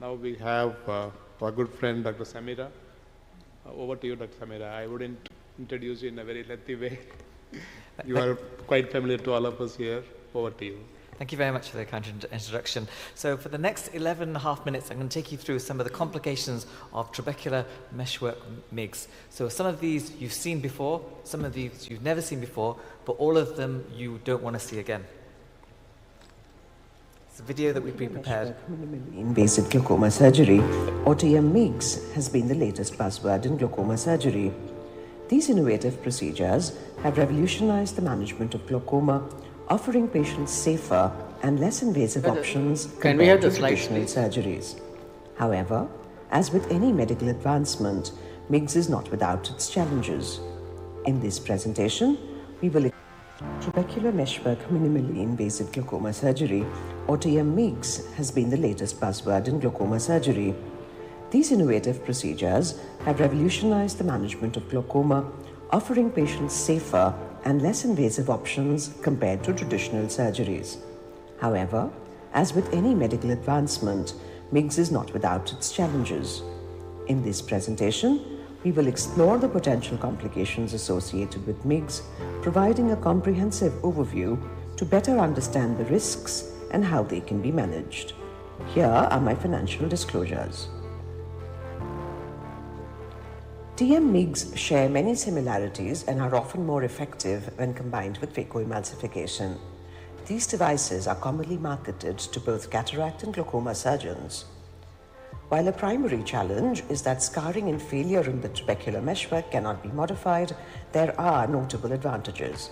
Now we have our good friend, Dr. Shamira. Over to you, Dr. Shamira. I wouldn't introduce you in a very lengthy way. You are quite familiar to all of us here. Over to you. Thank you very much for the kind introduction. So for the next 11.5 minutes, I'm going to take you through some of the complications of trabecular meshwork MIGS. So some of these you've seen before, some of these you've never seen before, but all of them you don't want to see again. It's a video that we've been prepared. Minimally invasive glaucoma surgery, or MIGS, has been the latest buzzword in glaucoma surgery. These innovative procedures have revolutionized the management of glaucoma, offering patients safer and less invasive options compared to traditional surgeries. However, as with any medical advancement, MIGS is not without its challenges. In this presentation, we will trabecular meshwork minimally invasive glaucoma surgery, or MIGS, has been the latest buzzword in glaucoma surgery. These innovative procedures have revolutionized the management of glaucoma, offering patients safer and less invasive options compared to traditional surgeries. However, as with any medical advancement, MIGS is not without its challenges. In this presentation, we will explore the potential complications associated with MIGS, providing a comprehensive overview to better understand the risks and how they can be managed. Here are my financial disclosures. MIGS share many similarities and are often more effective when combined with phacoemulsification. These devices are commonly marketed to both cataract and glaucoma surgeons. While a primary challenge is that scarring and failure in the trabecular meshwork cannot be modified, there are notable advantages.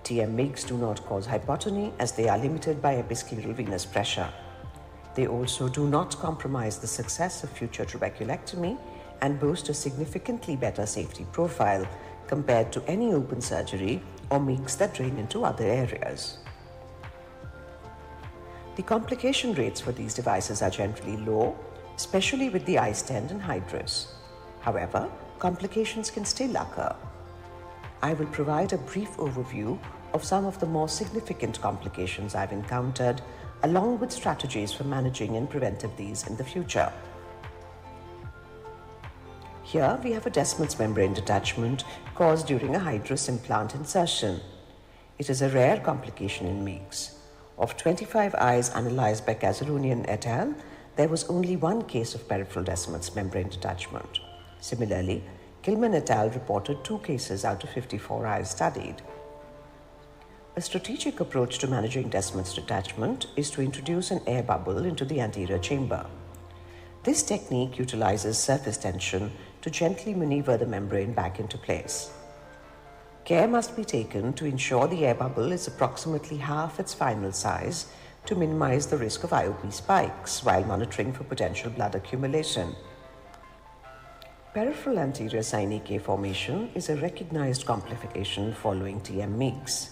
MIGS do not cause hypotony as they are limited by episcleral venous pressure. They also do not compromise the success of future trabeculectomy and boast a significantly better safety profile compared to any open surgery or MIGS that drain into other areas. The complication rates for these devices are generally low, especially with the eye stent and hydrus. However, complications can still occur. I will provide a brief overview of some of the more significant complications I've encountered, along with strategies for managing and preventing these in the future. Here we have a Descemet's membrane detachment caused during a hydrus implant insertion. It is a rare complication in MIGS. Of 25 eyes analyzed by Kazarunian et al., there was only one case of peripheral Descemet's membrane detachment. Similarly, Gilman et al. Reported 2 cases out of 54 eyes studied. A strategic approach to managing Descemet's detachment is to introduce an air bubble into the anterior chamber. This technique utilizes surface tension to gently maneuver the membrane back into place. Care must be taken to ensure the air bubble is approximately half its final size to minimize the risk of IOP spikes while monitoring for potential blood accumulation. Peripheral anterior sine K formation is a recognized complication following MIGS.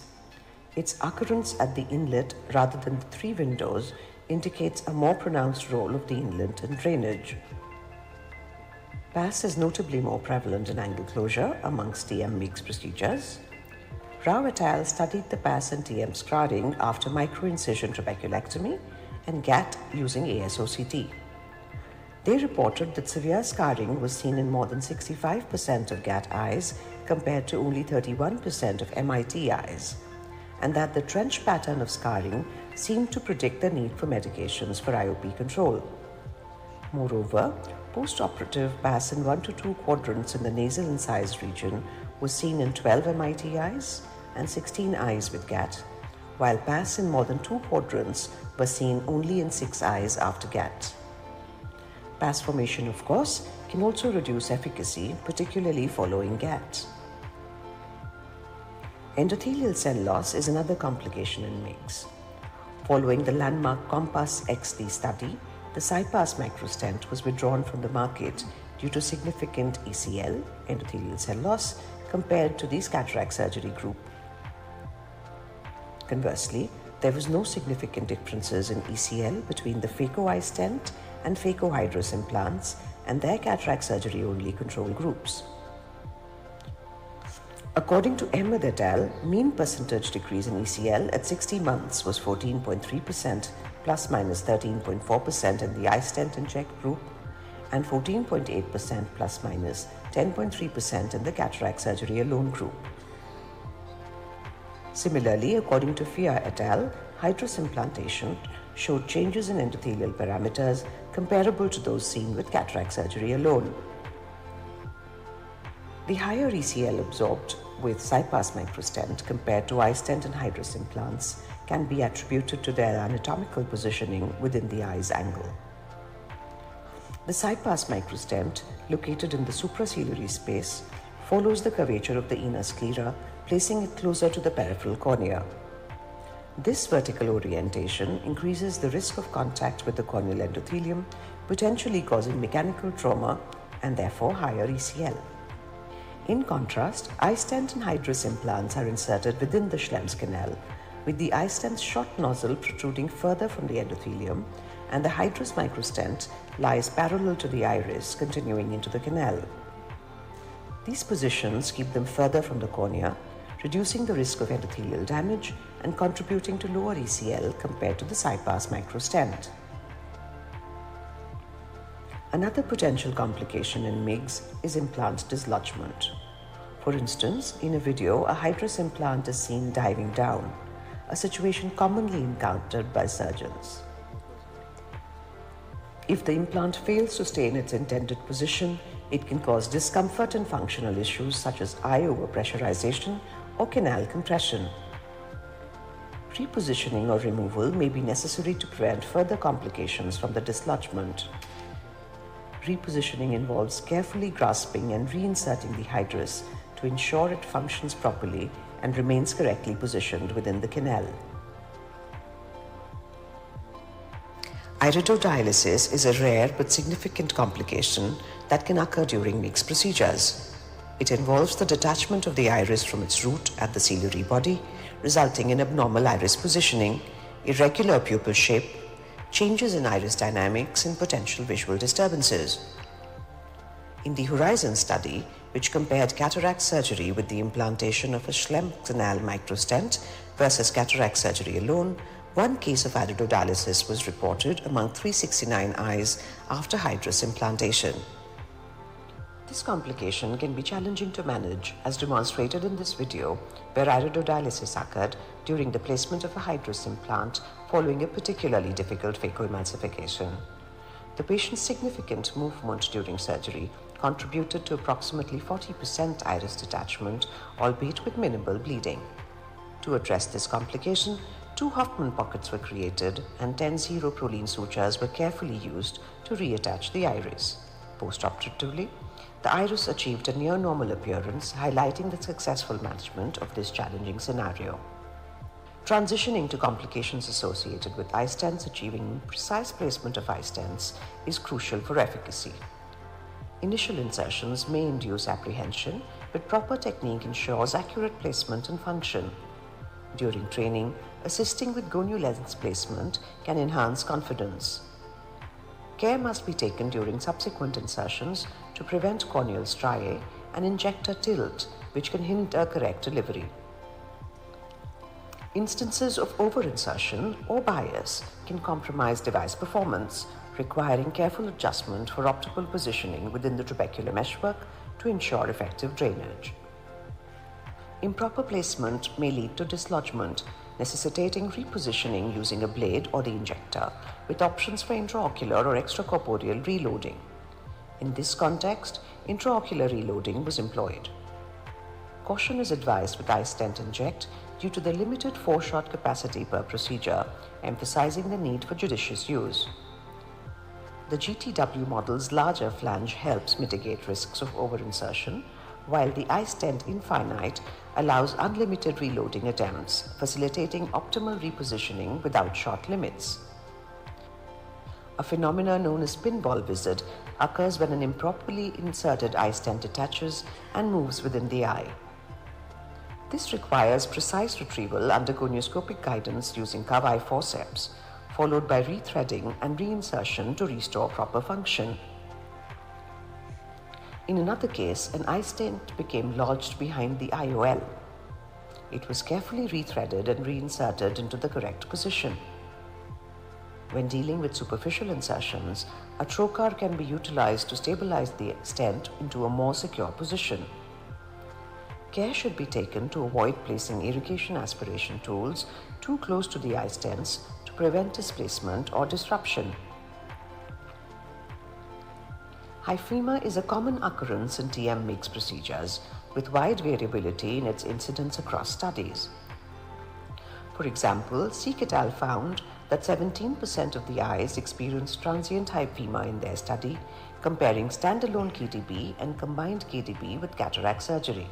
Its occurrence at the inlet rather than the 3 windows indicates a more pronounced role of the inlet in drainage. PAS is notably more prevalent in angle closure amongst MIGS procedures. Rao et al. Studied the PAS and TM scarring after microincision trabeculectomy and GAT using AIOS2025. They reported that severe scarring was seen in more than 65% of GAT eyes compared to only 31% of MIT eyes, and that the trench pattern of scarring seemed to predict the need for medications for IOP control. Moreover, post-operative PAS in 1 to 2 quadrants in the nasal incised region was seen in 12 MIT eyes and 16 eyes with GAT, while PAS in more than 2 quadrants was seen only in 6 eyes after GAT. PAS formation, of course, can also reduce efficacy, particularly following GAT. Endothelial cell loss is another complication in MIGS. Following the landmark COMPASS XD study, the CyPass microstent was withdrawn from the market due to significant ECL, endothelial cell loss, compared to the cataract surgery group. Conversely, there was no significant differences in ECL between the phaco-eye stent and phaco-hydrous implants and their cataract surgery only control groups. According to Ahmed et al., mean percentage decrease in ECL at 60 months was 14.3% plus minus 13.4% in the iStent inject group, and 14.8% plus minus 10.3% in the cataract surgery alone group. Similarly, according to Fia et al., hydrous implantation showed changes in endothelial parameters comparable to those seen with cataract surgery alone. The higher ECL absorbed with CyPass microstent compared to iStent and hydrous implants can be attributed to their anatomical positioning within the eye's angle. The CyPass microstent, located in the supraciliary space, follows the curvature of the inner sclera, placing it closer to the peripheral cornea. This vertical orientation increases the risk of contact with the corneal endothelium, potentially causing mechanical trauma and therefore higher ECL. In contrast, iStent and hydrous implants are inserted within the Schlemm's canal, with the iStent's short nozzle protruding further from the endothelium, and the hydrous microstent lies parallel to the iris, continuing into the canal. These positions keep them further from the cornea, reducing the risk of endothelial damage and contributing to lower ECL compared to the CyPass microstent. Another potential complication in MIGS is implant dislodgement. For instance, in a video, a hydrous implant is seen diving down, a situation commonly encountered by surgeons. If the implant fails to stay in its intended position, it can cause discomfort and functional issues such as eye overpressurization or canal compression. Repositioning or removal may be necessary to prevent further complications from the dislodgement. Repositioning involves carefully grasping and reinserting the hydrous to ensure it functions properly and remains correctly positioned within the canal. Iridodialysis is a rare but significant complication that can occur during MIGS procedures. It involves the detachment of the iris from its root at the ciliary body, resulting in abnormal iris positioning, irregular pupil shape, changes in iris dynamics, and potential visual disturbances. In the Horizon study, which compared cataract surgery with the implantation of a Schlemm canal microstent versus cataract surgery alone, one case of iridodialysis was reported among 369 eyes after hydrous implantation. This complication can be challenging to manage, as demonstrated in this video, where iridodialysis occurred during the placement of a hydrous implant following a particularly difficult phacoemulsification. The patient's significant movement during surgery contributed to approximately 40% iris detachment, albeit with minimal bleeding. To address this complication, 2 Hoffman pockets were created and 10 zero-proline sutures were carefully used to reattach the iris. Postoperatively, the iris achieved a near-normal appearance, highlighting the successful management of this challenging scenario. Transitioning to complications associated with eye stents, achieving precise placement of eye stents is crucial for efficacy. Initial insertions may induce apprehension, but proper technique ensures accurate placement and function. During training, assisting with gonial lens placement can enhance confidence. Care must be taken during subsequent insertions to prevent corneal striae and injector tilt, which can hinder correct delivery. Instances of overinsertion or bias can compromise device performance, requiring careful adjustment for optimal positioning within the trabecular meshwork to ensure effective drainage. Improper placement may lead to dislodgement, necessitating repositioning using a blade or the injector, with options for intraocular or extracorporeal reloading. In this context, intraocular reloading was employed. Caution is advised with iStent inject due to the limited 4-shot capacity per procedure, emphasizing the need for judicious use. The GTW model's larger flange helps mitigate risks of overinsertion, while the iStent Infinite allows unlimited reloading attempts, facilitating optimal repositioning without shot limits. A phenomenon known as pinball visit occurs when an improperly inserted iStent detaches and moves within the eye. This requires precise retrieval under gonioscopic guidance using Kawai forceps, followed by rethreading and reinsertion to restore proper function. In another case, an iStent became lodged behind the IOL. It was carefully rethreaded and reinserted into the correct position. When dealing with superficial insertions, a trocar can be utilized to stabilize the stent into a more secure position. Care should be taken to avoid placing irrigation aspiration tools too close to the eye stents to prevent displacement or disruption. Hyphema is a common occurrence in TM MIGS procedures with wide variability in its incidence across studies. For example, Seek et al. Found that 17% of the eyes experienced transient hyphema in their study, comparing standalone KDB and combined KDB with cataract surgery.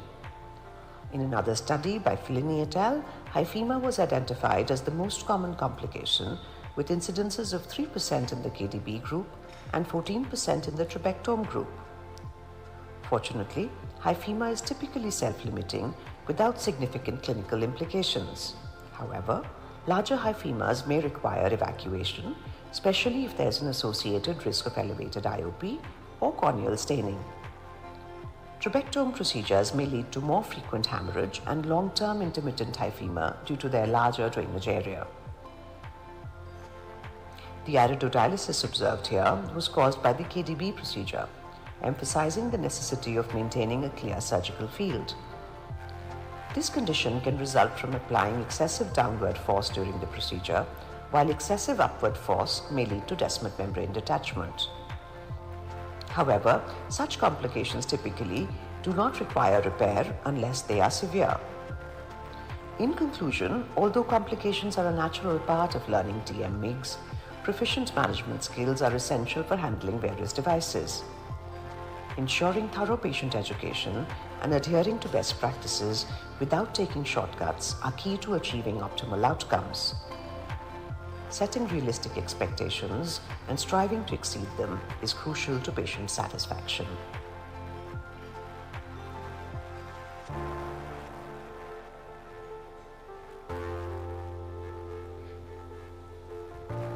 In another study by Fellini et al., hyphema was identified as the most common complication, with incidences of 3% in the KDB group and 14% in the trabectome group. Fortunately, hyphema is typically self-limiting without significant clinical implications. However, larger hyphemas may require evacuation, especially if there is an associated risk of elevated IOP or corneal staining. Trabectome procedures may lead to more frequent hemorrhage and long-term intermittent hyphema due to their larger drainage area. The iridodialysis observed here was caused by the KDB procedure, emphasizing the necessity of maintaining a clear surgical field. This condition can result from applying excessive downward force during the procedure, while excessive upward force may lead to descemet membrane detachment. However, such complications typically do not require repair unless they are severe. In conclusion, although complications are a natural part of learning TM MIGS, proficient management skills are essential for handling various devices. Ensuring thorough patient education and adhering to best practices without taking shortcuts are key to achieving optimal outcomes. Setting realistic expectations and striving to exceed them is crucial to patient satisfaction.